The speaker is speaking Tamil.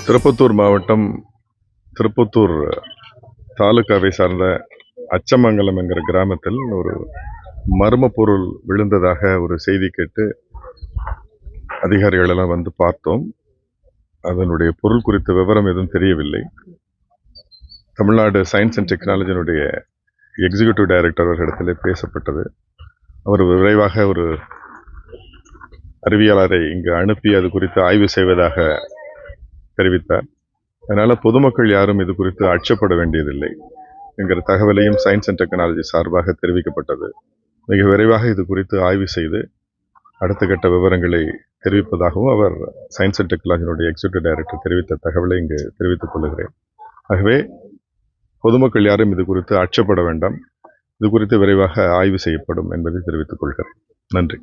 திருப்பத்தூர் மாவட்டம் திருப்பத்தூர் தாலுகாவை சார்ந்த அச்சமங்கலம் என்கிற கிராமத்தில் ஒரு மர்ம பொருள் விழுந்ததாக ஒரு செய்தி கேட்டு அதிகாரிகள் எல்லாம் வந்து பார்த்தோம். அதனுடைய பொருள் குறித்த விவரம் எதுவும் தெரியவில்லை. தமிழ்நாடு சயின்ஸ் அண்ட் டெக்னாலஜியினுடைய எக்ஸிக்யூட்டிவ் டைரக்டர் அவர்களிடத்தில் பேசப்பட்டது. அவர் விரைவாக ஒரு அறிவியலாளரை இங்கு அனுப்பி அது குறித்து ஆய்வு செய்வதாக தெரிவித்தார். அதனால பொதுமக்கள் யாரும் இது குறித்து அச்சப்பட வேண்டியதில்லை என்கிற தகவலையும் சயின்ஸ் அண்ட் டெக்னாலஜி சார்பாக தெரிவிக்கப்பட்டது. மிக விரைவாக இது குறித்து ஆய்வு செய்து அடுத்த கட்ட விவரங்களை தெரிவிப்பதாகவும் அவர் சயின்ஸ் அண்ட் டெக்னாலஜியினுடைய எக்ஸிக்யூட்டிவ் டைரக்டர் தெரிவித்த தகவலை இங்கு தெரிவித்துக் கொள்கிறேன். ஆகவே பொதுமக்கள் யாரும் இது குறித்து அச்சப்பட வேண்டாம். இது குறித்து விரைவாக ஆய்வு செய்யப்படும் என்பதை தெரிவித்துக் கொள்கிறேன். நன்றி.